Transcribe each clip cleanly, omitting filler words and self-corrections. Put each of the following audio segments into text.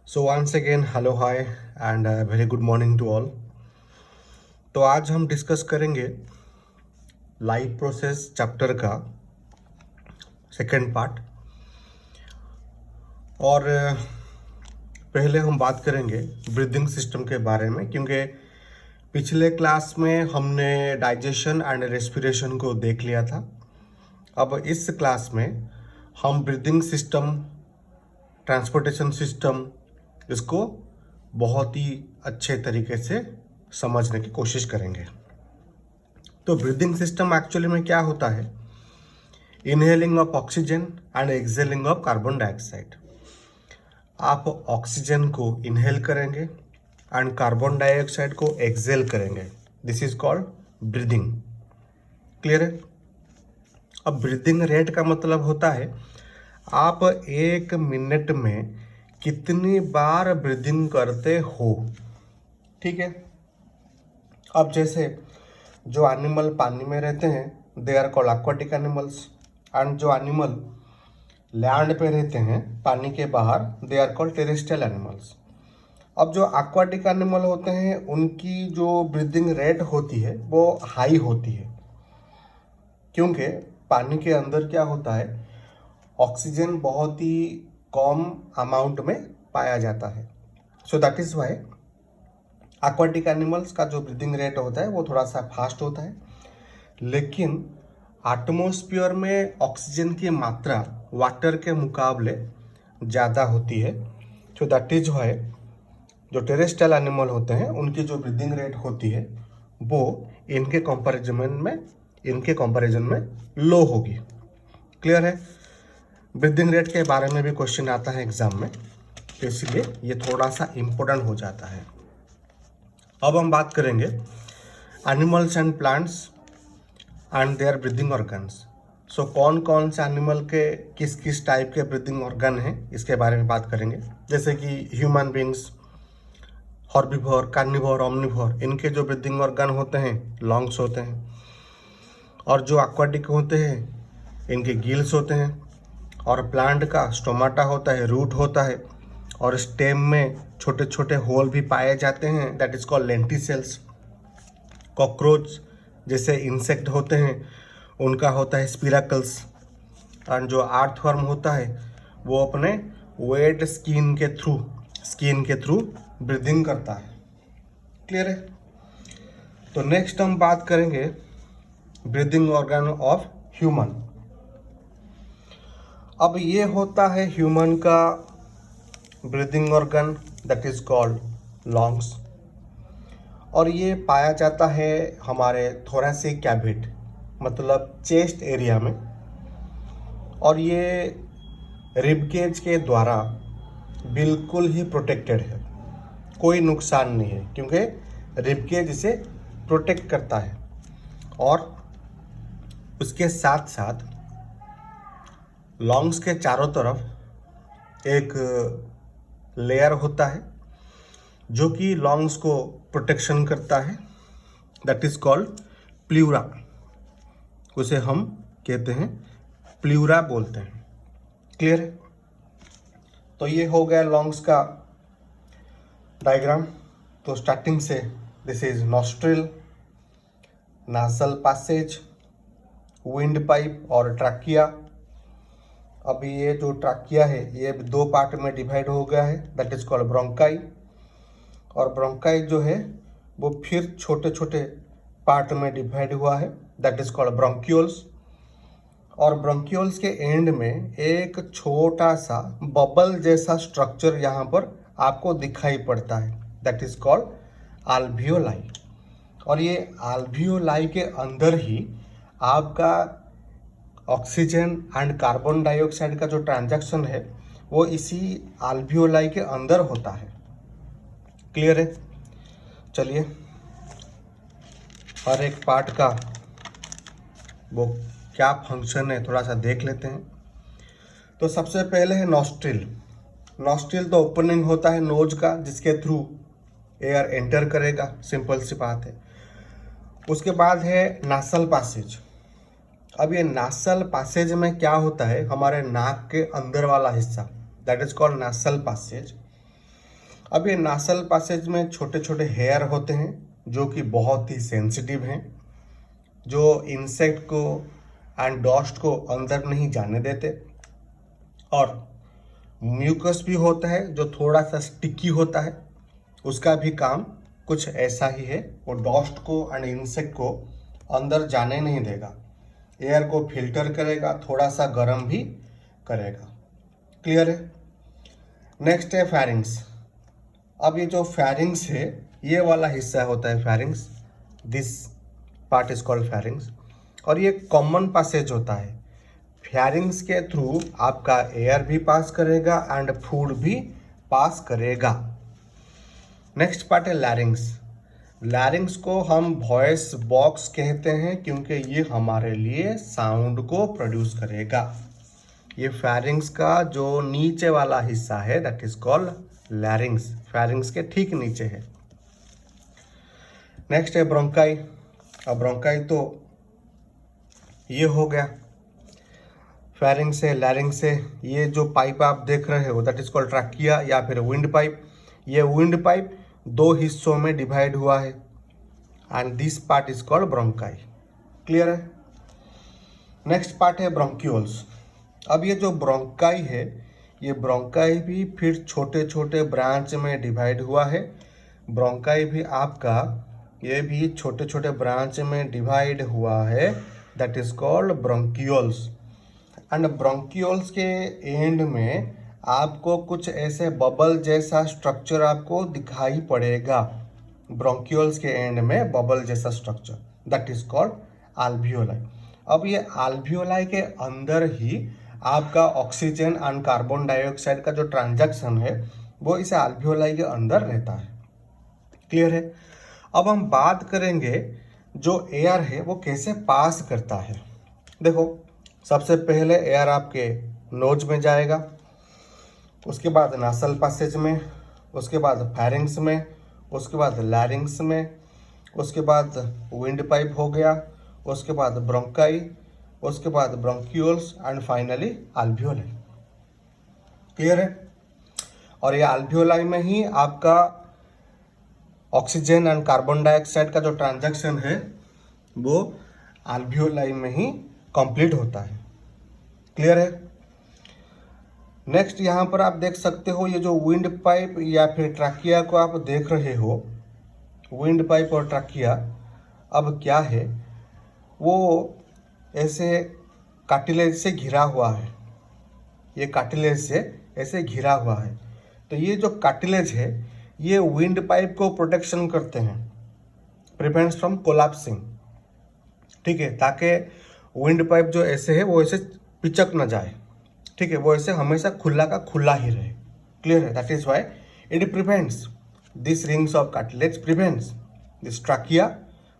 So once again hello hi and very good morning to all. तो आज हम discuss करेंगे लाइफ प्रोसेस चैप्टर का सेकंड पार्ट। और पहले हम बात करेंगे ब्रीदिंग सिस्टम के बारे में, क्योंकि पिछले क्लास में हमने डाइजेशन एंड रेस्पिरेशन को देख लिया था। अब इस क्लास में हम ब्रीदिंग सिस्टम, ट्रांसपोर्टेशन सिस्टम, इसको बहुत ही अच्छे तरीके से समझने की कोशिश करेंगे। तो ब्रीदिंग सिस्टम एक्चुअली में क्या होता है? Inhaling of oxygen and exhaling of carbon dioxide. आप ऑक्सीजन को इनहेल करेंगे एंड कार्बन डाइऑक्साइड को एक्सहेल करेंगे। This is called breathing. Clear है? अब ब्रीदिंग रेट का मतलब होता है आप एक मिनट में कितनी बार ब्रीदिंग करते हो। ठीक है? अब जैसे जो एनिमल पानी में रहते हैं they are called aquatic animals, and जो एनिमल लैंड पे रहते हैं पानी के बाहर they are called terrestrial animals. अब जो एक्वाटिक एनिमल होते हैं उनकी जो ब्रीदिंग रेट होती है वो हाई होती है, क्योंकि पानी के अंदर क्या होता है, ऑक्सीजन बहुत ही कम अमाउंट में पाया जाता है। So that is why aquatic animals का जो ब्रीदिंग रेट होता है वो थोड़ा सा फास्ट होता है, लेकिन एटमॉस्फेयर में ऑक्सीजन की मात्रा वाटर के मुकाबले ज़्यादा होती है। सो दैट इज वाई जो टेरेस्ट्रियल एनिमल होते हैं उनकी जो ब्रीदिंग रेट होती है वो इनके कंपैरिजन में लो होगी। क्लियर है? ब्रीदिंग रेट के बारे में भी क्वेश्चन आता है एग्जाम में, तो इसलिए ये थोड़ा सा इम्पोर्टेंट हो जाता है। अब हम बात करेंगे animals and plants and their breathing organs. So कौन कौन से एनिमल के किस किस टाइप के ब्रीदिंग ऑर्गन हैं इसके बारे में बात करेंगे। जैसे कि ह्यूमन बींग्स, हॉर्बिवोर, कार्निवोर, ओमनिवोर, इनके जो ब्रीदिंग ऑर्गन होते हैं लंग्स होते हैं। और जो एक्वाटिक होते हैं इनके गिल्स होते हैं। और प्लांट का स्टोमाटा होता है, रूट होता है, और स्टेम में छोटे छोटे होल भी पाए जाते हैं, that is called lenticels. Cockroach जैसे इंसेक्ट होते हैं उनका होता है स्पिराकल्स। और जो अर्थवर्म होता है वो अपने वेट स्किन के थ्रू ब्रीदिंग करता है। क्लियर है? तो नेक्स्ट हम बात करेंगे ब्रीदिंग ऑर्गन ऑफ ह्यूमन। अब ये होता है ह्यूमन का breathing organ, that is called lungs, और ये पाया जाता है हमारे थोरैसिक कैविटी, मतलब चेस्ट एरिया में। और ये रिबकेज के द्वारा बिल्कुल ही प्रोटेक्टेड है, कोई नुकसान नहीं है, क्योंकि रिबकेज इसे प्रोटेक्ट करता है। और उसके साथ साथ लंग्स के चारों तरफ एक लेयर होता है जो कि लंग्स को प्रोटेक्शन करता है, दैट इज कॉल्ड प्ल्यूरा। उसे हम कहते हैं प्ल्यूरा बोलते हैं। क्लियर है? तो ये हो गया लंग्स का डायग्राम। तो स्टार्टिंग से this is nostril, nasal passage, wind pipe और ट्रैकिया। अभी ये जो ट्रैकिया है ये दो पार्ट में डिवाइड हो गया है, दैट इज कॉल्ड ब्रोंकाई। और ब्रोंकाई जो है वो फिर छोटे छोटे पार्ट में डिवाइड हुआ है, दैट इज कॉल्ड ब्रोंक्यूल्स। और ब्रोंक्यूल्स के एंड में एक छोटा सा बबल जैसा स्ट्रक्चर यहाँ पर आपको दिखाई पड़ता है, दैट इज कॉल्ड आल्वियोलाई। और ये आल्वियोलाई के अंदर ही आपका ऑक्सीजन एंड कार्बन डाइऑक्साइड का जो ट्रांजैक्शन है वो इसी आल्वियोलाई के अंदर होता है। क्लियर है? चलिए हर एक पार्ट का वो क्या फंक्शन है थोड़ा सा देख लेते हैं। तो सबसे पहले है नॉस्ट्रिल। नॉस्ट्रिल तो ओपनिंग होता है नोज का, जिसके थ्रू एयर एंटर करेगा, सिंपल सी बात है। उसके बाद है नासल पैसेज। अब ये नासल पैसेज में क्या होता है, हमारे नाक के अंदर वाला हिस्सा, that is called nasal passage. अब ये नासल पैसेज में छोटे छोटे हेयर होते हैं जो कि बहुत ही सेंसिटिव हैं, जो इंसेक्ट को एंड डस्ट को अंदर नहीं जाने देते। और म्यूकस भी होता है जो थोड़ा सा स्टिकी होता है, उसका भी काम कुछ ऐसा ही है। वो डस्ट को एंड इंसेक्ट को अंदर जाने नहीं देगा, एयर को फिल्टर करेगा, थोड़ा सा गर्म भी करेगा। क्लियर है? नेक्स्ट है फेरिंग्स। अब ये जो फेरिंग्स है, ये वाला हिस्सा होता है pharynx, this part is called pharynx. और ये कॉमन पैसेज होता है। फेरिंग्स के थ्रू आपका एयर भी पास करेगा एंड फूड भी पास करेगा। नेक्स्ट पार्ट है लैरिंग्स। लैरिंग्स को हम वॉइस बॉक्स कहते हैं क्योंकि ये हमारे लिए साउंड को प्रोड्यूस करेगा। ये फेरिंग्स का जो नीचे वाला हिस्सा है दैट इज कॉल्ड लैरिंग्स, फेरिंग्स के ठीक नीचे है। नेक्स्ट है ब्रोंकाई। अब ब्रोंकाई तो ये हो गया, फेरिंग से लैरिंग से। ये जो पाइप आप देख रहे हो दैट इज कॉल्ड ट्रैकिया या फिर विंड पाइप। ये विंड पाइप दो हिस्सों में डिवाइड हुआ है and this part is called bronchi. Clear है? नेक्स्ट पार्ट है ब्रोंक्यूल्स। अब ये जो ब्रोंकाई है, ये ब्रोंकाई भी फिर छोटे छोटे ब्रांच में डिवाइड हुआ है। ब्रोंकाई भी आपका ये भी छोटे छोटे ब्रांच में डिवाइड हुआ है that is called bronchioles. And bronchioles के एंड में आपको कुछ ऐसे बबल जैसा स्ट्रक्चर आपको दिखाई पड़ेगा। ब्रोंक्यूल्स के एंड में बबल जैसा structure that is called alveoli. अब ये अल्वियोलाई के अंदर ही आपका ऑक्सीजन एंड कार्बन डाइऑक्साइड का जो ट्रांजैक्शन है वो इस अल्वियोलाई के अंदर रहता है। क्लियर है? अब हम बात करेंगे जो एयर है वो कैसे पास करता है। देखो, सबसे पहले एयर आपके नोज में जाएगा, उसके बाद नासल पैसेज में, उसके बाद फेरिंग्स में, उसके बाद लैरिंग्स में, उसके बाद विंड पाइप हो गया, उसके बाद ब्रोंकाई, उसके बाद bronchioles and finally alveoli. Clear है? और ये अल्वियोलाई में ही आपका ऑक्सीजन एंड कार्बन डाइऑक्साइड का जो ट्रांजैक्शन है वो अल्वियोलाई में ही कंप्लीट होता है। क्लियर है? नेक्स्ट यहाँ पर आप देख सकते हो ये जो विंड पाइप या फिर ट्रैकिया को आप देख रहे हो, विंड पाइप और ट्रैकिया अब क्या है, वो ऐसे कार्टिलेज से घिरा हुआ है। ये कार्टिलेज से ऐसे घिरा हुआ है। तो ये जो कार्टिलेज है ये विंड पाइप को प्रोटेक्शन करते हैं, प्रिवेंट्स फ्रॉम कोलैप्सिंग। ठीक है, ताकि विंड पाइप जो ऐसे है वो ऐसे पिचक ना जाए। ठीक है, वो ऐसे हमेशा खुला का खुला ही रहे। क्लियर है? That is why it prevents this rings of cartilage prevents this trachea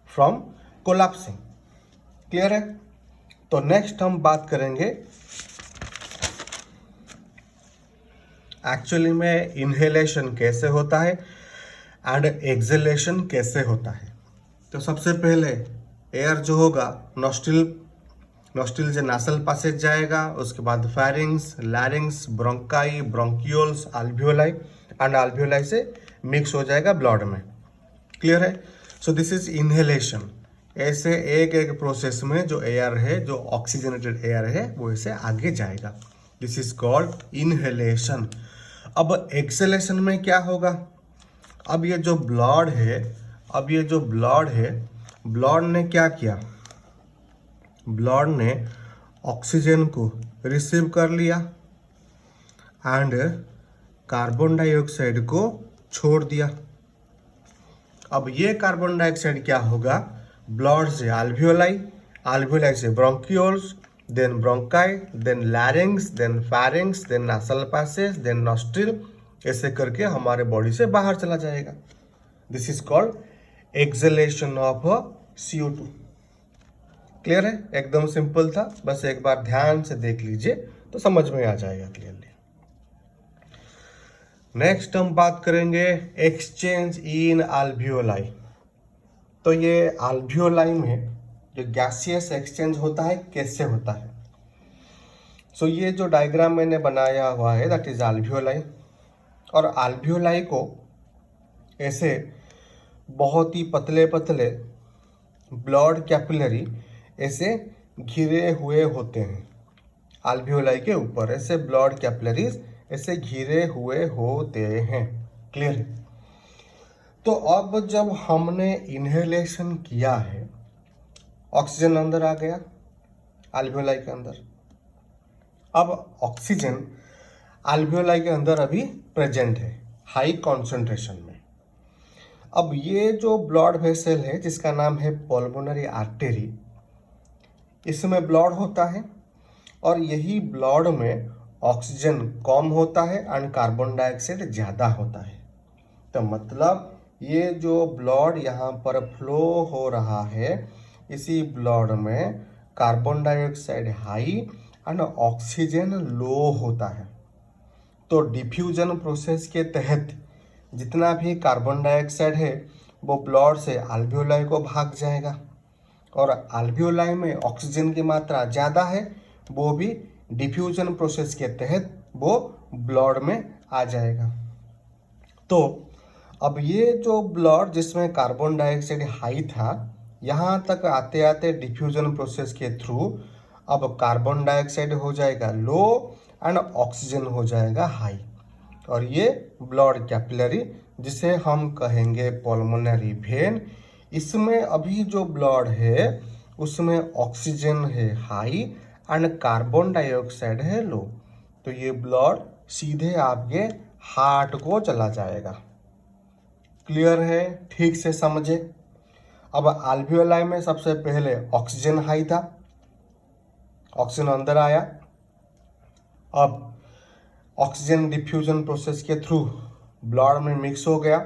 from collapsing. Clear है? तो नेक्स्ट हम बात करेंगे एक्चुअली में इनहेलेशन कैसे होता है एंड एक्सहेलेशन कैसे होता है। तो सबसे पहले एयर जो होगा नॉस्ट्रिल से नासल पैसेज जाएगा, उसके बाद pharynx, लैरिंग्स, bronchi, bronchioles, alveoli and alveoli से मिक्स हो जाएगा ब्लड में। क्लियर है? So this is inhalation. ऐसे एक एक प्रोसेस में जो एयर है, जो ऑक्सीजनेटेड एयर है, वो ऐसे आगे जाएगा। This is called inhalation. अब एक्सहेलेशन में क्या होगा? अब ये जो ब्लड है, ब्लड ने क्या किया? ब्लड ने ऑक्सीजन को रिसीव कर लिया एंड कार्बन डाइऑक्साइड को छोड़ दिया। अब ये कार्बन डाइऑक्साइड क्या होगा? ब्लड से अल्वियोलाई, अल्वियोलाई से bronchioles, then bronchi, then larynx, then pharynx, then nasal passage, then nostril, ऐसे करके हमारे बॉडी से बाहर चला जाएगा। This is called exhalation of CO2। Clear है? एकदम सिंपल था, बस एक बार ध्यान से देख लीजिए तो समझ में आ जाएगा क्लियरली। नेक्स्ट हम बात करेंगे एक्सचेंज इन अल्वियोलाई। तो ये अल्वियोलाई में जो गैसियस एक्सचेंज होता है कैसे होता है? सो ये जो डायग्राम मैंने बनाया हुआ है दैट इज अल्वियोलाई। और अल्वियोलाई को ऐसे बहुत ही पतले पतले ब्लड कैपिलरी ऐसे घिरे हुए होते हैं। अल्वियोलाई के ऊपर ऐसे ब्लड कैपिलरीज ऐसे घिरे हुए होते हैं। क्लियर है? तो अब जब हमने इनहेलेशन किया है, ऑक्सीजन अंदर आ गया अल्वियोलाई के अंदर। अब ऑक्सीजन अल्वियोलाई के अंदर अभी प्रेजेंट है हाई कॉन्सेंट्रेशन में। अब ये जो ब्लड वेसल है जिसका नाम है पल्मोनरी आर्टरी, इसमें ब्लड होता है और यही ब्लड में ऑक्सीजन कम होता है एंड कार्बन डाइऑक्साइड ज़्यादा होता है। तो मतलब ये जो ब्लड यहाँ पर फ्लो हो रहा है, इसी ब्लड में carbon dioxide high and oxygen low होता है। तो डिफ्यूजन प्रोसेस के तहत जितना भी कार्बन डाइऑक्साइड है वो ब्लड से अल्वियोलाई को भाग जाएगा और अल्वियोलाई में ऑक्सीजन की मात्रा ज़्यादा है, वो भी डिफ्यूजन प्रोसेस के तहत वो ब्लड में आ जाएगा। तो अब ये जो ब्लड जिसमें कार्बन डाइऑक्साइड हाई था, यहाँ तक आते आते डिफ्यूजन प्रोसेस के थ्रू अब कार्बन डाइऑक्साइड हो जाएगा लो एंड ऑक्सीजन हो जाएगा हाई। और ये ब्लड कैपिलरी जिसे हम कहेंगे पल्मोनरी वेन, इसमें अभी जो ब्लड है उसमें ऑक्सीजन है हाई एंड कार्बन डाइऑक्साइड है लो। तो ये ब्लड सीधे आपके हार्ट को चला जाएगा। क्लियर है? ठीक से समझे। अब अल्वियोलाई में सबसे पहले ऑक्सीजन हाई था, ऑक्सीजन अंदर आया। अब ऑक्सीजन डिफ्यूजन प्रोसेस के थ्रू ब्लड में मिक्स हो गया,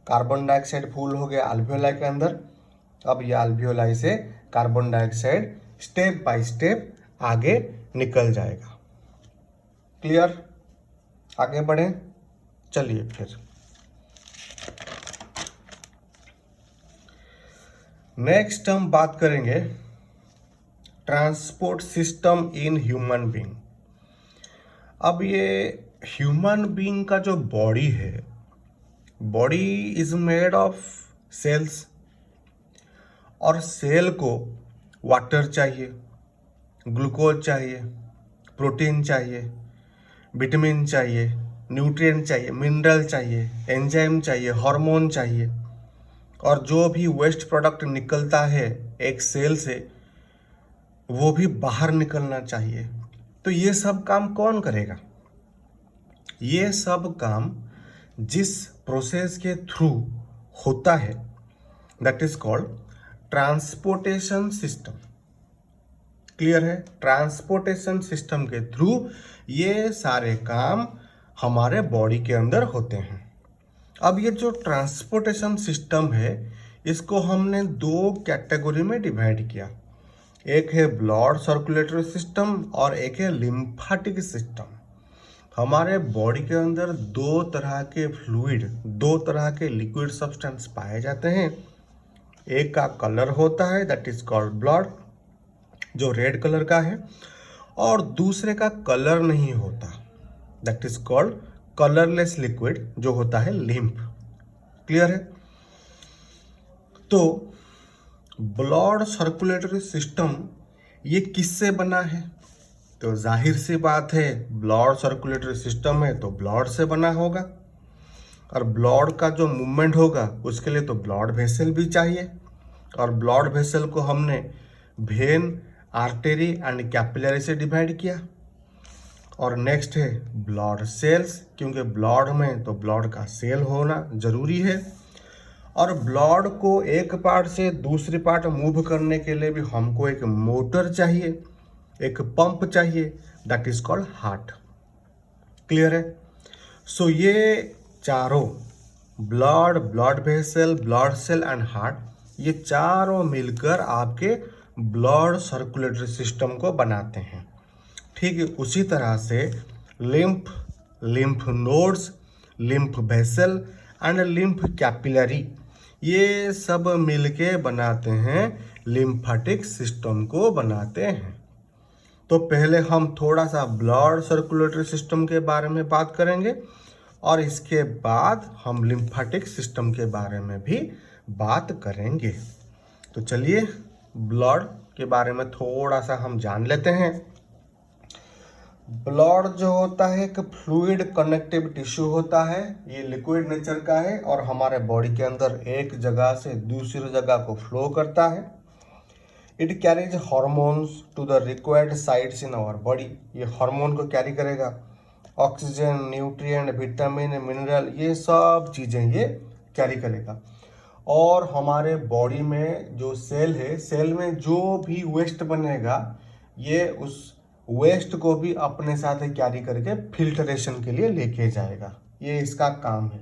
कार्बन डाइऑक्साइड फुल हो गया अल्वियोलाई के अंदर। अब ये अल्वियोलाई से carbon dioxide step by step आगे निकल जाएगा। क्लियर? आगे बढ़े, चलिए फिर नेक्स्ट हम बात करेंगे transport system in human being. अब ये ह्यूमन बीइंग का जो बॉडी है, body is made of cells और सेल को वाटर चाहिए, ग्लूकोज चाहिए, प्रोटीन चाहिए, विटामिन चाहिए, न्यूट्रिएंट चाहिए, मिनरल चाहिए, एंजाइम चाहिए, हार्मोन चाहिए और जो भी वेस्ट प्रोडक्ट निकलता है एक सेल से वो भी बाहर निकलना चाहिए। तो ये सब काम कौन करेगा? ये सब काम जिस प्रोसेस के थ्रू होता है that is called transportation system. Clear है? ट्रांसपोर्टेशन सिस्टम के थ्रू ये सारे काम हमारे बॉडी के अंदर होते हैं। अब ये जो ट्रांसपोर्टेशन सिस्टम है इसको हमने दो कैटेगरी में डिवाइड किया। एक है ब्लड सर्कुलेटरी सिस्टम और एक है लिम्फेटिक सिस्टम। हमारे बॉडी के अंदर दो तरह के फ्लूइड, दो तरह के लिक्विड सब्सटेंस पाए जाते हैं। एक का कलर होता है दैट इज कॉल्ड ब्लड, जो रेड कलर का है, और दूसरे का कलर नहीं होता that is called colourless liquid, जो होता है लिम्फ। क्लियर है? तो ब्लड सर्कुलेटरी सिस्टम ये किससे बना है? तो जाहिर सी बात है, ब्लड सर्कुलेटरी सिस्टम है तो ब्लड से बना होगा और ब्लड का जो मूवमेंट होगा उसके लिए तो ब्लड वेसल भी चाहिए। और ब्लड वेसल को हमने वेन, आर्टरी एंड कैपिलरी से डिवाइड किया। और नेक्स्ट है ब्लड सेल्स, क्योंकि ब्लड में तो ब्लड का सेल होना जरूरी है। और ब्लड को एक पार्ट से दूसरी पार्ट मूव करने के लिए भी हमको एक मोटर चाहिए, एक पंप चाहिए that is called heart. Clear है? सो ये चारों blood, blood vessel, blood cell and heart, ये चारों मिलकर आपके ब्लड सर्कुलेटरी सिस्टम को बनाते हैं। ठीक है, उसी तरह से lymph, lymph nodes, lymph vessel and lymph capillary, ये सब मिलके बनाते हैं लिम्फेटिक सिस्टम को बनाते हैं। तो पहले हम थोड़ा सा ब्लड सर्कुलेटरी सिस्टम के बारे में बात करेंगे, और इसके बाद हम लिम्फेटिक सिस्टम के बारे में भी बात करेंगे। तो चलिए ब्लड के बारे में थोड़ा सा हम जान लेते हैं। ब्लड जो होता है एक फ्लूइड कनेक्टिव टिश्यू होता है। ये लिक्विड नेचर का है और हमारे बॉडी के अंदर एक जगह से दूसरी जगह को फ्लो करता है। It carries hormones to the required sites in our body. ये हार्मोन को कैरी करेगा, ऑक्सीजन, न्यूट्रिएंट, विटामिन, मिनरल, ये सब चीज़ें ये कैरी करेगा। और हमारे बॉडी में जो सेल है, सेल में जो भी वेस्ट बनेगा ये उस वेस्ट को भी अपने साथ कैरी करके फिल्टरेशन के लिए लेके जाएगा। ये इसका काम है।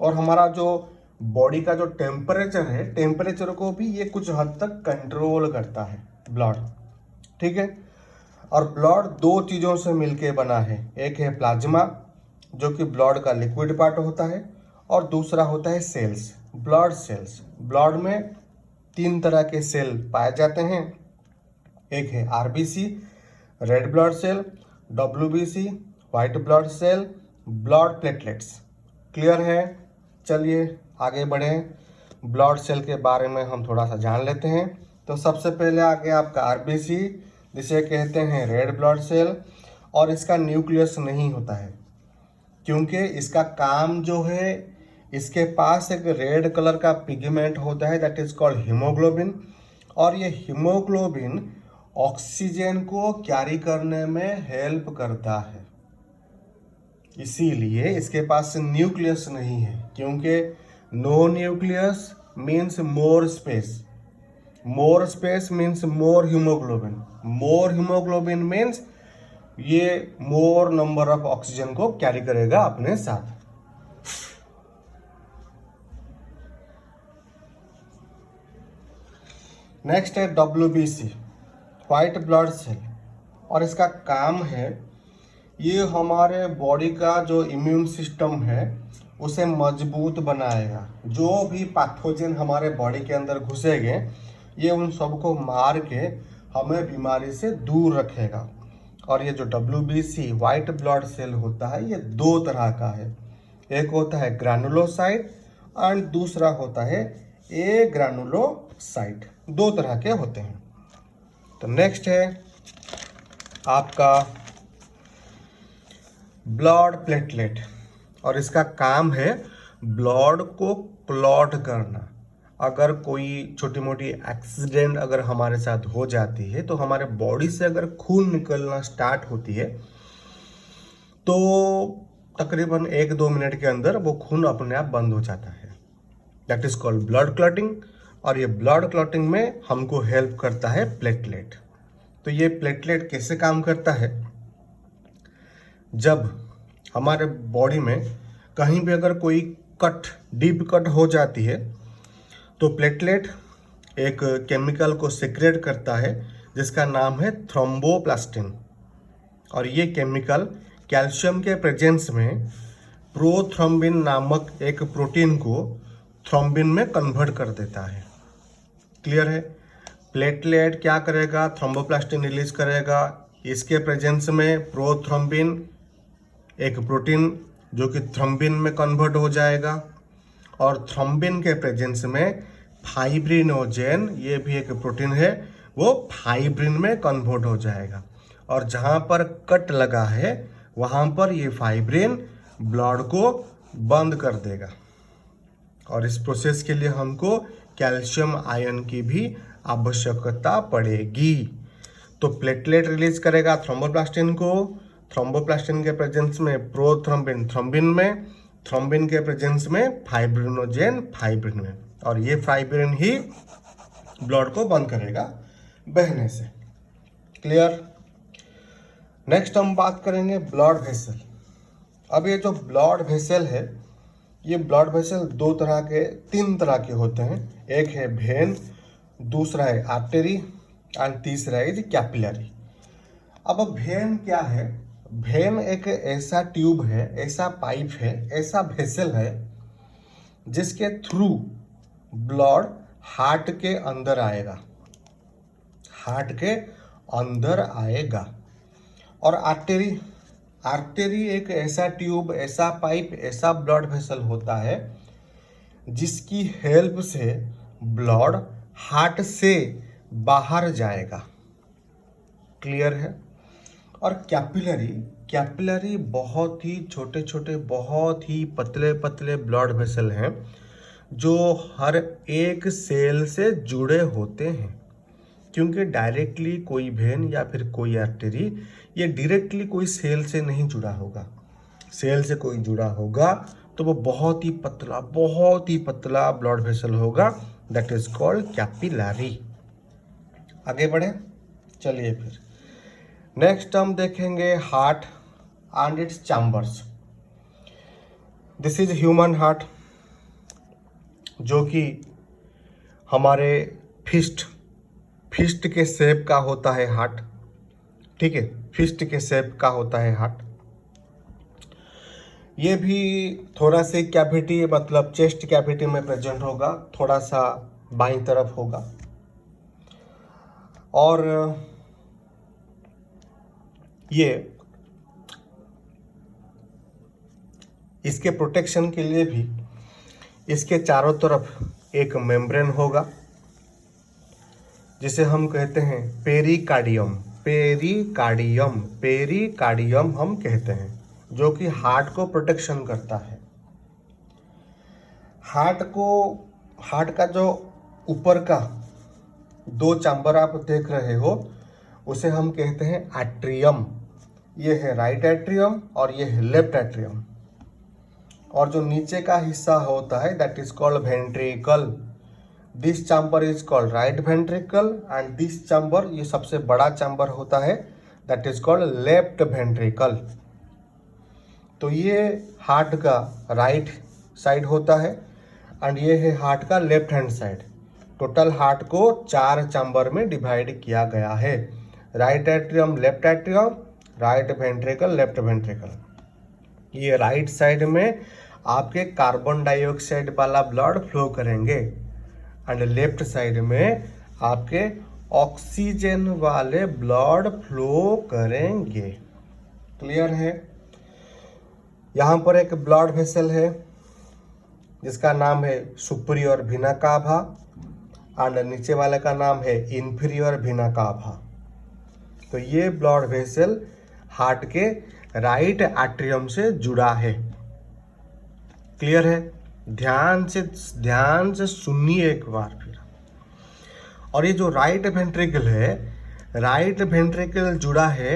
और हमारा जो बॉडी का जो टेम्परेचर है, टेम्परेचर को भी ये कुछ हद तक कंट्रोल करता है ब्लड, ठीक है। और ब्लड दो चीज़ों से मिलके बना है। एक है प्लाज्मा जो कि ब्लड का लिक्विड पार्ट होता है, और दूसरा होता है सेल्स, ब्लड सेल्स। ब्लड में 3 तरह के सेल पाए जाते हैं। एक है RBC, red blood cell, WBC, white blood cell, blood platelets. Clear है? चलिए आगे बढ़ें। ब्लड सेल के बारे में हम थोड़ा सा जान लेते हैं। तो सबसे पहले आगे आपका आरबीसी, जिसे कहते हैं रेड ब्लड सेल, और इसका न्यूक्लियस नहीं होता है क्योंकि इसका काम जो है, इसके पास एक रेड कलर का पिगमेंट होता है, दैट इज कॉल्ड हीमोग्लोबिन। और ये हीमोग्लोबिन ऑक्सीजन को कैरी करने में हेल्प करता है। इसीलिए इसके पास न्यूक्लियस नहीं है, क्योंकि no nucleus means more space, more space means more haemoglobin, more haemoglobin means ये मोर नंबर ऑफ ऑक्सीजन को कैरी करेगा अपने साथ। नेक्स्ट है डब्ल्यूबीसी, व्हाइट ब्लड सेल। और इसका काम है, ये हमारे बॉडी का जो इम्यून सिस्टम है उसे मजबूत बनाएगा। जो भी पैथोजन हमारे बॉडी के अंदर घुसेंगे, ये उन सबको मार के हमें बीमारी से दूर रखेगा। और ये जो डब्ल्यूबीसी व्हाइट ब्लड सेल होता है, ये 2 तरह का है। एक होता है ग्रैनुलोसाइट एंड दूसरा होता है ए ग्रैनुलोसाइट। 2 तरह के होते हैं। तो नेक्स्ट है आपका ब्लड प्लेटलेट, और इसका काम है ब्लड को क्लॉट करना। अगर कोई छोटी मोटी एक्सीडेंट अगर हमारे साथ हो जाती है, तो हमारे बॉडी से अगर खून निकलना स्टार्ट होती है, तो तकरीबन 1-2 मिनट के अंदर वो खून अपने आप बंद हो जाता है। That is called blood clotting. और ये ब्लड क्लॉटिंग में हमको हेल्प करता है प्लेटलेट। तो ये प्लेटलेट कैसे काम करता है? जब हमारे बॉडी में कहीं भी अगर कोई कट, डीप कट हो जाती है, तो प्लेटलेट एक केमिकल को सिक्रेट करता है जिसका नाम है थ्रोम्बोप्लास्टिन। और ये केमिकल कैल्शियम के प्रेजेंस में प्रोथ्रोम्बिन नामक एक प्रोटीन को थ्रोम्बिन में कन्वर्ट कर देता है। क्लियर है? प्लेटलेट क्या करेगा? थ्रोम्बोप्लास्टिन रिलीज करेगा। इसके प्रेजेंस में प्रोथ्रोम्बिन एक प्रोटीन जो कि थ्रोम्बिन में कन्वर्ट हो जाएगा, और थ्रोम्बिन के प्रेजेंस में फाइब्रिनोजेन, ये भी एक प्रोटीन है, वो फाइब्रिन में कन्वर्ट हो जाएगा। और जहाँ पर कट लगा है वहाँ पर ये फाइब्रिन ब्लड को बंद कर देगा। और इस प्रोसेस के लिए हमको कैल्शियम आयन की भी आवश्यकता पड़ेगी। तो प्लेटलेट रिलीज करेगा थ्रोम्बोप्लास्टिन को, थ्रोम्बोप्लास्टिन के प्रेजेंस में प्रोथ्रोम्बिन थ्रोम्बिन में, थ्रोम्बिन के प्रेजेंस में फाइब्रिनोजेन फाइब्रिन में, और ये फाइब्रिन ही ब्लड को बंद करेगा बहने से। क्लियर? नेक्स्ट हम बात करेंगे ब्लड वेसल। अब ये जो ब्लड वेसल है, ये ब्लड वेसल 3 तरह के होते हैं। एक है वेन, दूसरा है आर्टरी एंड तीसरा है कैपिलरी। अब वेन क्या है? वेन एक ऐसा ट्यूब है, ऐसा पाइप है, ऐसा वेसल है जिसके थ्रू ब्लड हार्ट के अंदर आएगा, हार्ट के अंदर आएगा। और आर्टरी आर्टरी एक ऐसा ट्यूब, ऐसा पाइप, ऐसा ब्लड वेसल होता है जिसकी हेल्प से ब्लड हार्ट से बाहर जाएगा। क्लियर है। और कैपिलरी, कैपिलरी बहुत ही छोटे छोटे, बहुत ही पतले पतले ब्लड वेसल हैं जो हर एक सेल से जुड़े होते हैं, क्योंकि डायरेक्टली कोई वेन या फिर कोई आर्टरी ये डायरेक्टली कोई सेल से नहीं जुड़ा होगा। सेल से कोई जुड़ा होगा तो वो बहुत ही पतला ब्लड वेसल होगा, दैट इज कॉल्ड कैपिलरी। आगे बढ़े, चलिए फिर नेक्स्ट हम देखेंगे heart and it's chambers. This is human heart, जो कि हमारे फिस्ट के शेप का होता है हार्ट। ठीक है, फिस्ट के शेप का होता है हार्ट। ये भी थोड़ा सा कैविटी, मतलब चेस्ट कैविटी में प्रेजेंट होगा, थोड़ा सा बाईं तरफ होगा। और ये इसके प्रोटेक्शन के लिए भी इसके चारों तरफ एक मेम्ब्रेन होगा, जिसे हम कहते हैं पेरिकार्डियम। पेरिकार्डियम हम कहते हैं, जो कि हार्ट को प्रोटेक्शन करता है। हार्ट का जो ऊपर का दो चैम्बर आप देख रहे हो उसे हम कहते हैं एट्रियम। ये है राइट एट्रियम और ये है लेफ्ट एट्रियम। और जो नीचे का हिस्सा होता है that is called ventricle. This chamber is called right ventricle and this chamber, ये सबसे बड़ा चैम्बर होता है, that is called left ventricle. तो ये हार्ट का राइट साइड होता है एंड ये है हार्ट का left hand side. Total heart को 4 चैम्बर में डिवाइड किया गया है, right atrium, left atrium, right ventricle, left ventricle. ये राइट साइड में आपके कार्बन डाइऑक्साइड वाला ब्लड फ्लो करेंगे एंड लेफ्ट साइड में आपके ऑक्सीजन वाले ब्लड फ्लो करेंगे। क्लियर है। यहाँ पर एक ब्लड वेसल है जिसका नाम है सुपीरियर वेना कावा एंड नीचे वाले का नाम है इंफीरियर वेना कावा। तो ये ब्लड वेसल हार्ट के राइट एट्रियम से जुड़ा है। क्लियर है। ध्यान से सुनिए एक बार फिर। और ये जो राइट वेंट्रिकल है, राइट वेंट्रिकल जुड़ा है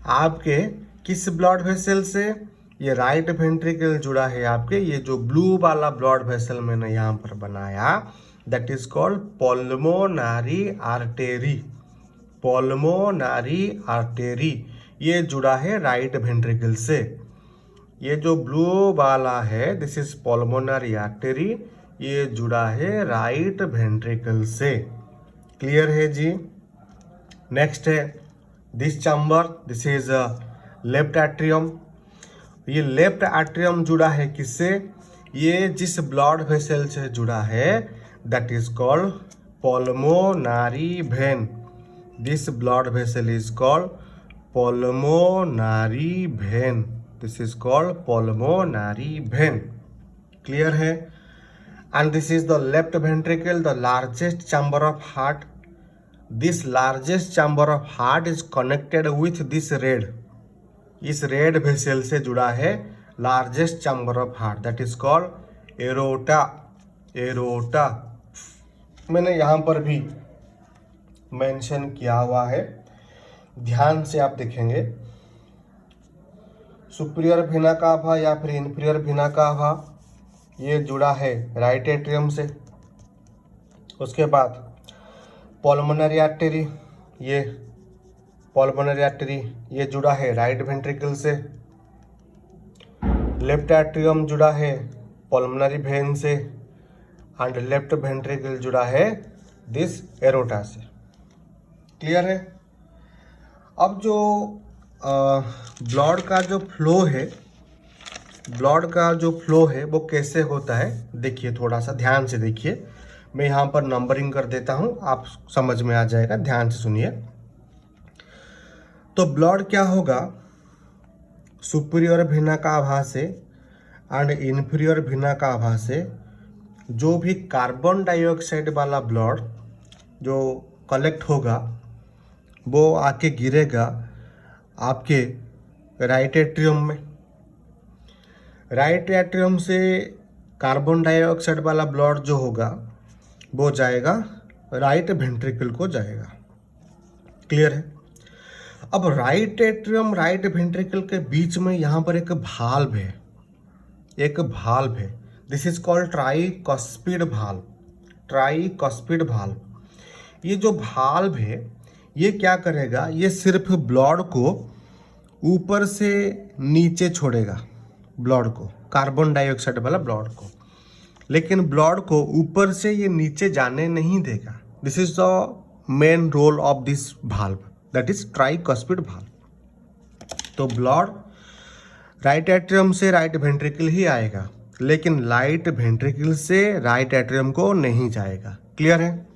आपके किस ब्लड वेसल से? ये राइट वेंट्रिकल जुड़ा है आपके ये जो ब्लू वाला ब्लड वेसल मैंने यहाँ पर बनाया, that is called pulmonary artery. Pulmonary artery ये जुड़ा है राइट वेंट्रिकल से। ये जो ब्लू वाला है दिस इज पल्मोनरी आर्टेरी, ये जुड़ा है राइट वेंट्रिकल से। क्लियर है जी। नेक्स्ट है this chamber, this is left atrium. ये लेफ्ट एट्रियम जुड़ा है किससे? ये जिस ब्लड वेसल से जुड़ा है that is called pulmonary vein. This blood vessel is called pulmonary vein. This is called pulmonary vein. Clear है। And this is the left ventricle, the largest chamber of heart. This largest chamber of heart is connected with this red. इस red vessel से जुड़ा है largest chamber of heart, that is called aorta. Aorta मैंने यहाँ पर भी mention किया हुआ है, ध्यान से आप देखेंगे। सुपीरियर वेना कावा या फिर इंफीरियर वेना कावा ये जुड़ा है राइट एट्रियम से। उसके बाद पल्मोनरी आर्टरी, ये पल्मोनरी आर्टरी ये जुड़ा है राइट वेंट्रिकल से। लेफ्ट एट्रियम जुड़ा है पल्मोनरी वेन से एंड लेफ्ट वेंट्रिकल जुड़ा है दिस एरोटा से। क्लियर है। अब जो ब्लड का जो फ्लो है, ब्लड का जो फ्लो है वो कैसे होता है देखिए, थोड़ा सा ध्यान से देखिए। मैं यहाँ पर नंबरिंग कर देता हूँ, आप समझ में आ जाएगा, ध्यान से सुनिए। तो ब्लड क्या होगा, सुपीरियर वेना कावा से एंड इन्फीरियर वेना कावा से जो भी कार्बन डाइऑक्साइड वाला ब्लड जो कलेक्ट होगा वो आके गिरेगा आपके राइट एट्रियम में। राइट एट्रियम से कार्बन डाइऑक्साइड वाला ब्लड जो होगा वो जाएगा राइट वेंट्रिकल को जाएगा। क्लियर है? अब राइट एट्रियम राइट वेंट्रिकल के बीच में यहाँ पर एक भाल्व है, एक भाल्व है। This is called tricuspid valve. Tricuspid valve, ये जो भाल्व है ये क्या करेगा, ये सिर्फ ब्लड को ऊपर से नीचे छोड़ेगा, ब्लड को, कार्बन डाइऑक्साइड वाला ब्लड को, लेकिन ब्लड को ऊपर से ये नीचे जाने नहीं देगा। This is the main role of this valve, that is tricuspid valve. तो ब्लड राइट एट्रियम से राइट वेंट्रिकल ही आएगा, लेकिन राइट वेंट्रिकल से राइट एट्रियम को नहीं जाएगा। क्लियर है?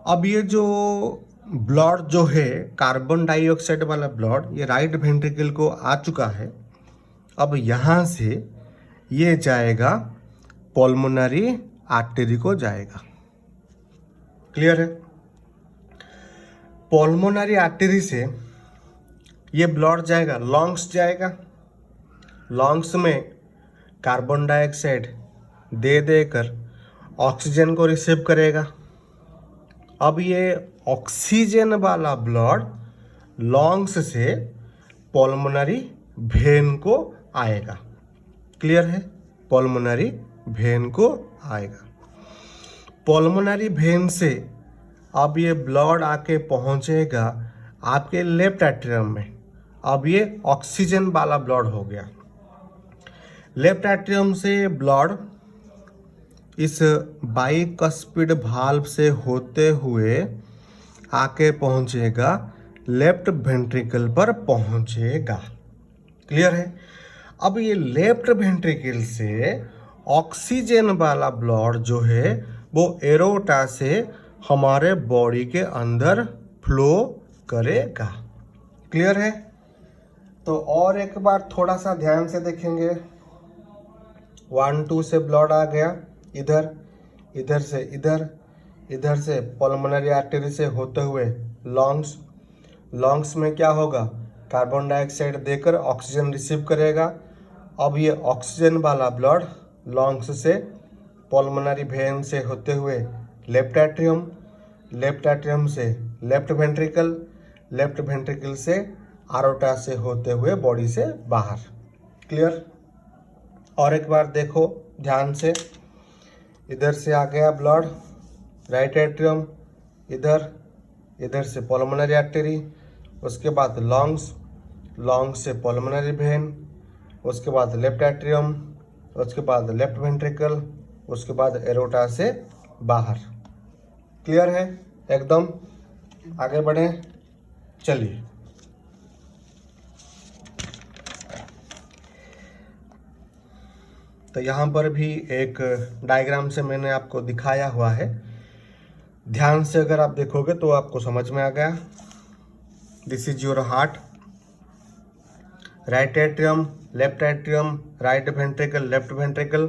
अब ये जो ब्लड जो है कार्बन डाइऑक्साइड वाला ब्लड, ये राइट वेंट्रिकल को आ चुका है। अब यहाँ से ये जाएगा पल्मोनरी आर्टरी को जाएगा। क्लियर है? पल्मोनरी आर्टरी से ये ब्लड जाएगा लंग्स जाएगा। लंग्स में कार्बन डाइऑक्साइड दे देकर ऑक्सीजन को रिसीव करेगा। अब ये ऑक्सीजन वाला ब्लड लंग्स से पल्मोनरी वेन को आएगा। क्लियर है? पल्मोनरी वेन को आएगा। पल्मोनरी वेन से अब ये ब्लड आके पहुंचेगा आपके लेफ्ट एट्रियम में। अब ये ऑक्सीजन वाला ब्लड हो गया। लेफ्ट एट्रियम से ब्लड इस बाइकस्पिड भाल्व से होते हुए आके पहुंचेगा लेफ्ट वेंट्रिकल पर पहुंचेगा। क्लियर है? अब ये लेफ्ट वेंट्रिकल से ऑक्सीजन वाला ब्लड जो है वो एरोटा से हमारे बॉडी के अंदर फ्लो करेगा। क्लियर है? तो और एक बार थोड़ा सा ध्यान से देखेंगे। 1 2 से ब्लड आ गया इधर, इधर से इधर, इधर से पल्मोनरी आर्टरी से होते हुए लंग्स। लंग्स में क्या होगा, कार्बन डाइऑक्साइड देकर ऑक्सीजन रिसीव करेगा। अब ये ऑक्सीजन वाला ब्लड लंग्स से पल्मोनरी वेन से होते हुए लेफ्ट एट्रियम, लेफ्ट एट्रियम से लेफ्ट वेंट्रिकल, लेफ्ट वेंट्रिकल से आरोटा से होते हुए बॉडी से बाहर। क्लियर? और एक बार देखो ध्यान से, इधर से आ गया ब्लड राइट एट्रियम, इधर, इधर से पल्मोनरी आर्टरी, उसके बाद लंग्स, लंग्स से पल्मोनरी वेन, उसके बाद लेफ्ट एट्रियम, उसके बाद लेफ्ट वेंट्रिकल, उसके बाद एरोटा से बाहर। क्लियर है? एकदम आगे बढ़ें, चलिए। तो यहाँ पर भी एक डायग्राम से मैंने आपको दिखाया हुआ है। ध्यान से अगर आप देखोगे तो आपको समझ में आ गया। This is your heart, right atrium, left atrium, right ventricle, left ventricle.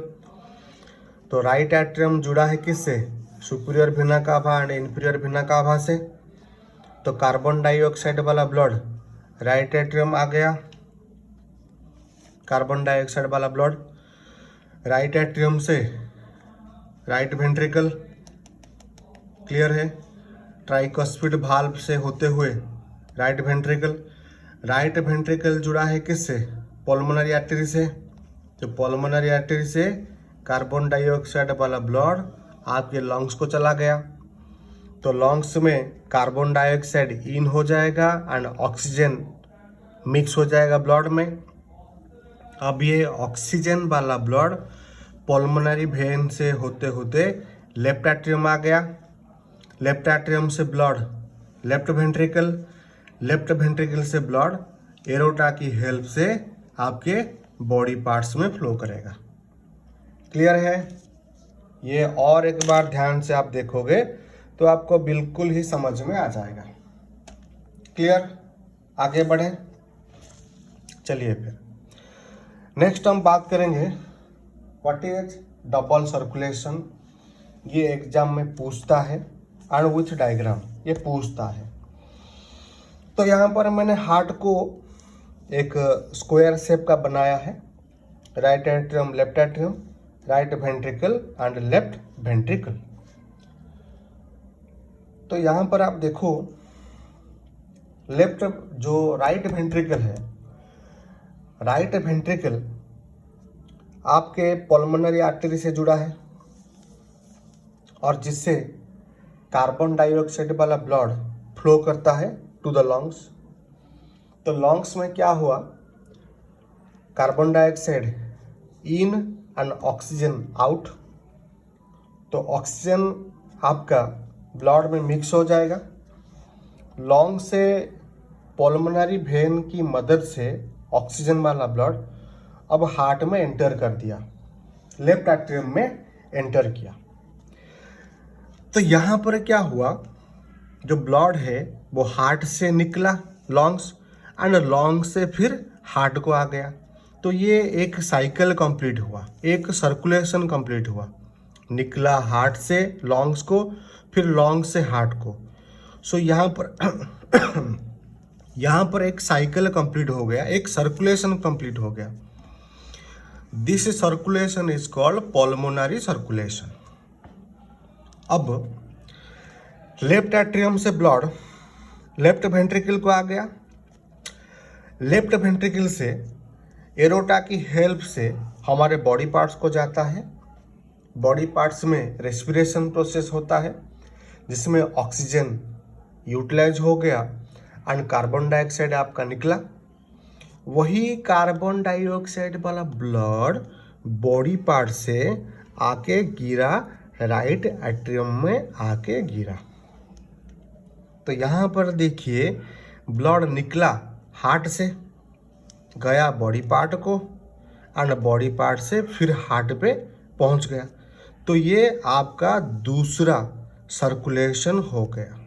तो राइट एट्रियम जुड़ा है किससे, superior vena cava and inferior vena cava से। तो कार्बन डाइऑक्साइड वाला ब्लड राइट एट्रियम आ गया, कार्बन डाइऑक्साइड वाला ब्लड राइट एट्रियम से राइट वेंट्रिकल। क्लियर है? ट्राइकस्पिड भाल्व से होते हुए राइट वेंट्रिकल। राइट वेंट्रिकल जुड़ा है किससे, पल्मोनरी आर्टरी से। तो पल्मोनरी आर्टरी से कार्बन डाइऑक्साइड वाला ब्लड आपके लंग्स को चला गया। तो लंग्स में कार्बन डाइऑक्साइड इन हो जाएगा एंड ऑक्सीजन मिक्स हो जाएगा ब्लड में। अब ये ऑक्सीजन वाला ब्लड पल्मोनरी वेन से होते होते लेफ्ट एट्रियम आ गया। लेफ्ट एट्रियम से blood left ventricle, left ventricle से ब्लड एरोटा की हेल्प से आपके बॉडी पार्ट्स में फ्लो करेगा। क्लियर है? ये और एक बार ध्यान से आप देखोगे तो आपको बिल्कुल ही समझ में आ जाएगा। क्लियर? आगे बढ़ें, चलिए फिर नेक्स्ट हम बात करेंगे व्हाट इज डबल सर्कुलेशन। ये एग्जाम में पूछता है एंड विथ डायग्राम ये पूछता है। तो यहाँ पर मैंने हार्ट को एक स्क्वायर शेप का बनाया है, right atrium, left atrium, right ventricle and left ventricle. तो यहाँ पर आप देखो लेफ्ट जो राइट वेंट्रिकल है, राइट वेंट्रिकल आपके पल्मोनरी आर्टरी से जुड़ा है और जिससे कार्बन डाइऑक्साइड वाला ब्लड फ्लो करता है टू द लंग्स। तो लंग्स में क्या हुआ, carbon dioxide in and oxygen out. तो ऑक्सीजन आपका ब्लड में मिक्स हो जाएगा। लंग से पल्मोनरी वेन की मदद से ऑक्सीजन वाला ब्लड अब हार्ट में एंटर कर दिया, लेफ्ट एट्रियम में एंटर किया। तो यहाँ पर क्या हुआ, जो ब्लड है वो हार्ट से निकला लंग्स एंड लंग्स से फिर हार्ट को आ गया। तो ये एक साइकिल कंप्लीट हुआ, एक सर्कुलेशन कंप्लीट हुआ। निकला हार्ट से लंग्स को, फिर लंग्स से हार्ट को। सो यहाँ पर एक साइकिल कंप्लीट हो गया, एक सर्कुलेशन कंप्लीट हो गया। This circulation is called pulmonary circulation. अब लेफ्ट एट्रियम से ब्लड लेफ्ट वेंट्रिकल को आ गया। लेफ्ट वेंट्रिकल से एरोटा की हेल्प से हमारे बॉडी पार्ट्स को जाता है। बॉडी पार्ट्स में रेस्पिरेशन प्रोसेस होता है जिसमें ऑक्सीजन यूटिलाइज हो गया एंड कार्बन डाइऑक्साइड आपका निकला। वही कार्बन डाइऑक्साइड वाला ब्लड बॉडी पार्ट से आके गिरा, राइट एट्रियम में आके गिरा। तो यहाँ पर देखिए ब्लड निकला हार्ट से, गया बॉडी पार्ट को एंड बॉडी पार्ट से फिर हार्ट पे पहुँच गया। तो ये आपका दूसरा सर्कुलेशन हो गया,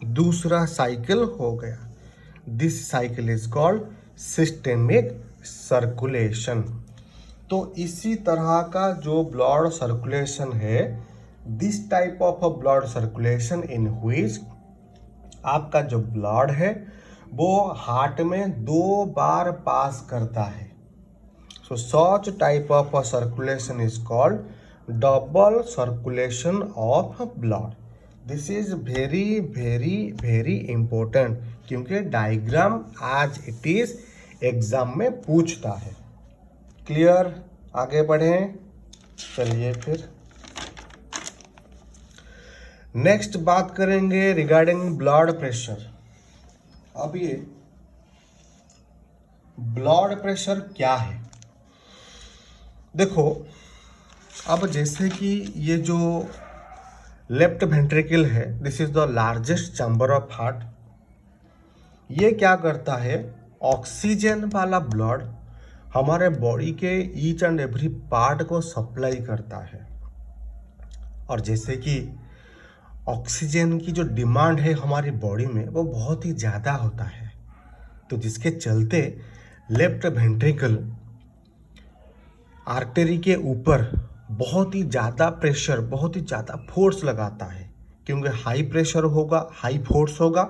दूसरा साइकिल हो गया। This cycle is called systemic circulation. तो इसी तरह का जो ब्लड सर्कुलेशन है, this type of blood circulation in which आपका जो ब्लड है वो हार्ट में 2 बार पास करता है। So such type of circulation is called double circulation of blood. This is very very very important, क्योंकि डायग्राम आज इट इज एग्जाम में पूछता है। क्लियर, आगे बढ़ें। चलिए फिर नेक्स्ट बात करेंगे रिगार्डिंग ब्लड प्रेशर। अब ये ब्लड प्रेशर क्या है, देखो। अब जैसे कि ये जो लेफ्ट वेंट्रिकल है, this is the largest chamber of heart. ये क्या करता है, ऑक्सीजन वाला ब्लड हमारे बॉडी के ईच एंड एवरी पार्ट को सप्लाई करता है। और जैसे कि ऑक्सीजन की जो डिमांड है हमारी बॉडी में वो बहुत ही ज़्यादा होता है, तो जिसके चलते लेफ्ट वेंट्रिकल आर्टरी के ऊपर बहुत ही ज़्यादा प्रेशर, बहुत ही ज़्यादा फोर्स लगाता है। क्योंकि हाई प्रेशर होगा, हाई फोर्स होगा,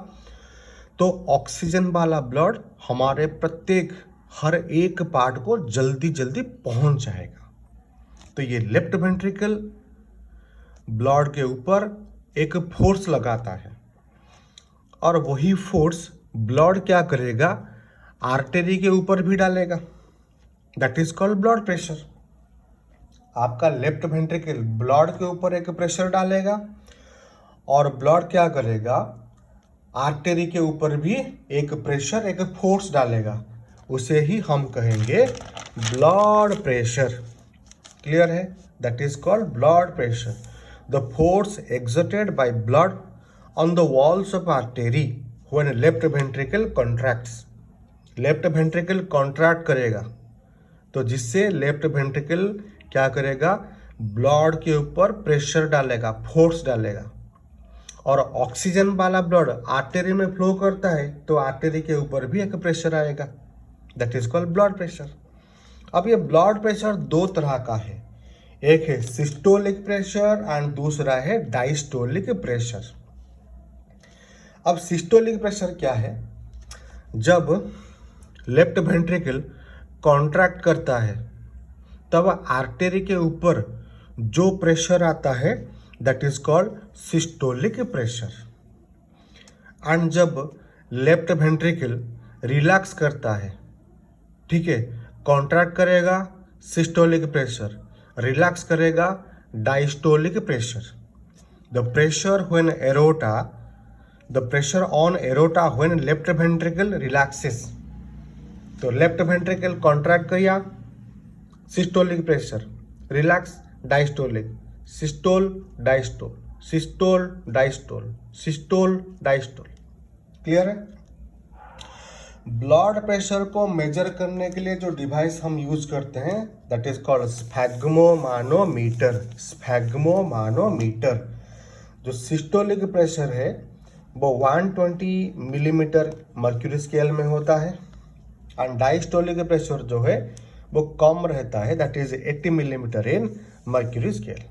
तो ऑक्सीजन वाला ब्लड हमारे प्रत्येक हर एक पार्ट को जल्दी जल्दी पहुंच जाएगा। तो ये लेफ्ट वेंट्रिकल ब्लड के ऊपर एक फोर्स लगाता है और वही फोर्स ब्लड क्या करेगा, आर्टरी के ऊपर भी डालेगा। That is called blood pressure. आपका लेफ्ट वेंट्रिकल ब्लड के ऊपर एक प्रेशर डालेगा और ब्लड क्या करेगा, आर्टरी के ऊपर भी एक प्रेशर, एक फोर्स डालेगा। उसे ही हम कहेंगे ब्लड प्रेशर। क्लियर है? That is called blood pressure. The force exerted by blood on the walls of artery when left ventricle contracts. Left ventricle contract करेगा तो जिससे लेफ्ट वेंट्रिकल क्या करेगा, ब्लड के ऊपर प्रेशर डालेगा, फोर्स डालेगा। और ऑक्सीजन वाला ब्लड आर्टरी में फ्लो करता है तो आर्टरी के ऊपर भी एक प्रेशर आएगा। That is called blood pressure. अब ये ब्लड प्रेशर दो तरह का है, एक है सिस्टोलिक प्रेशर एंड दूसरा है डायस्टोलिक प्रेशर। अब सिस्टोलिक प्रेशर क्या है? जब लेफ्ट वेंट्रिकल कॉन्ट्रैक्ट करता है तब आर्टरी के ऊपर जो प्रेशर आता है that is called systolic pressure. And जब लेफ्ट वेंट्रिकल रिलैक्स करता है, ठीक है, कॉन्ट्रैक्ट करेगा सिस्टोलिक प्रेशर, रिलैक्स करेगा diastolic pressure. The pressure on aorta when left ventricle relaxes, तो लेफ्ट वेंट्रिकल कॉन्ट्रैक्ट किया systolic pressure, relax diastolic, systole diastole, systole diastole, systole diastole. Clear है? Blood pressure को मेजर करने के लिए जो डिवाइस हम यूज करते हैं दैट इज कॉल्ड स्फैग्मोमानोमीटर। स्फैग्मोमानोमीटर। जो सिस्टोलिक प्रेशर है वो 120 मिलीमीटर मर्क्यूरी स्केल में होता है एंड डायस्टोलिक प्रेशर जो है वो कम रहता है, that is 80 millimetre in mercury scale.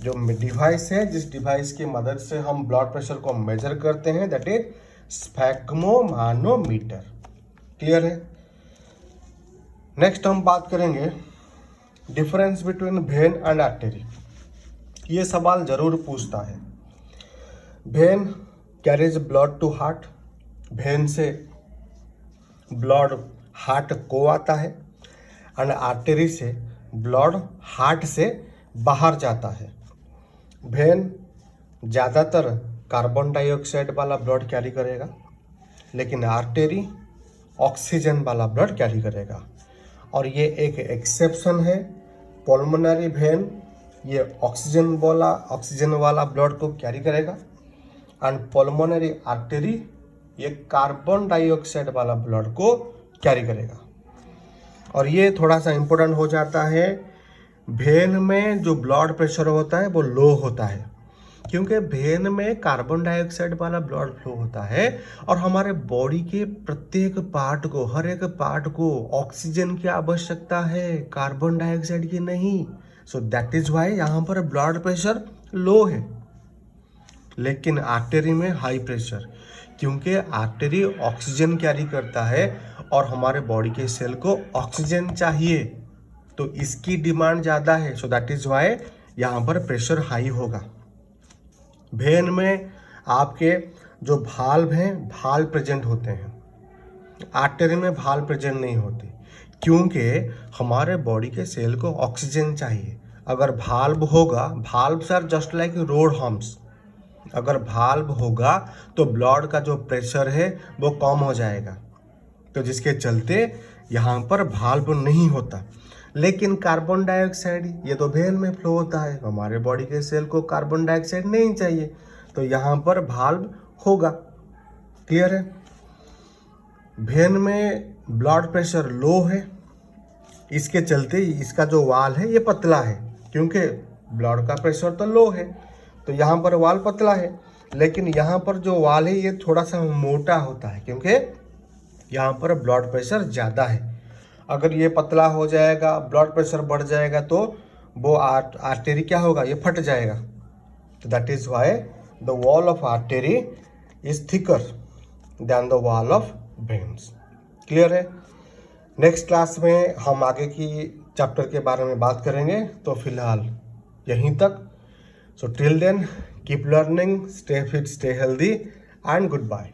जो डिवाइस है, जिस डिवाइस की मदद से हम ब्लड प्रेशर को मेजर करते हैं दैट इज स्फैग्मोमानोमीटर। क्लियर है? नेक्स्ट हम बात करेंगे difference between vein and artery. ये सवाल जरूर पूछता है। Vein carries blood to heart, vein से ब्लड हार्ट को आता है एंड आर्टरी से ब्लड हार्ट से बाहर जाता है। वेन ज़्यादातर कार्बन डाइऑक्साइड वाला ब्लड कैरी करेगा, लेकिन आर्टरी ऑक्सीजन वाला ब्लड कैरी करेगा। और ये एक एक्सेप्शन है, पल्मोनरी वेन ये ऑक्सीजन वाला ब्लड को कैरी करेगा एंड पल्मोनरी आर्टरी ये कार्बन डाइऑक्साइड वाला ब्लड को कैरी करेगा। और ये थोड़ा सा इम्पोर्टेंट हो जाता है, वेन में जो ब्लड प्रेशर होता है वो लो होता है क्योंकि वेन में कार्बन डाइऑक्साइड वाला ब्लड फ्लो होता है और हमारे बॉडी के प्रत्येक पार्ट को, हर एक पार्ट को ऑक्सीजन की आवश्यकता है, कार्बन डाइऑक्साइड की नहीं। सो दैट इज वाई यहाँ पर ब्लड प्रेशर लो है। लेकिन आर्टरी में हाई प्रेशर, क्योंकि आर्टरी ऑक्सीजन कैरी करता है और हमारे बॉडी के सेल को ऑक्सीजन चाहिए, तो इसकी डिमांड ज़्यादा है। सो दैट इज वाई यहाँ पर प्रेशर हाई होगा। वेन में आपके जो भाल्व हैं, भाल्व प्रेजेंट होते हैं, आर्टरी में भाल्व प्रेजेंट नहीं होते क्योंकि हमारे बॉडी के सेल को ऑक्सीजन चाहिए। अगर भाल्व होगा, valve sir just like road humps, अगर भाल्व होगा तो ब्लड का जो प्रेशर है वो कम हो जाएगा, तो जिसके चलते यहाँ पर भाल्व नहीं होता। लेकिन कार्बन डाइऑक्साइड ये तो वेन में फ्लो होता है, हमारे बॉडी के सेल को कार्बन डाइऑक्साइड नहीं चाहिए, तो यहाँ पर भाल्व होगा। क्लियर है? वेन में ब्लड प्रेशर लो है, इसके चलते इसका जो वाल है ये पतला है क्योंकि ब्लड का प्रेशर तो लो है, तो यहाँ पर वाल पतला है। लेकिन यहाँ पर जो वाल है ये थोड़ा सा मोटा होता है क्योंकि यहाँ पर ब्लड प्रेशर ज़्यादा है। अगर ये पतला हो जाएगा, ब्लड प्रेशर बढ़ जाएगा तो वो आर्टरी क्या होगा, ये फट जाएगा। तो that is why the wall of artery is thicker than the wall of veins. Clear है? नेक्स्ट क्लास में हम आगे की चैप्टर के बारे में बात करेंगे, तो फिलहाल यहीं तक। So till then keep learning, stay fit, stay healthy and good bye.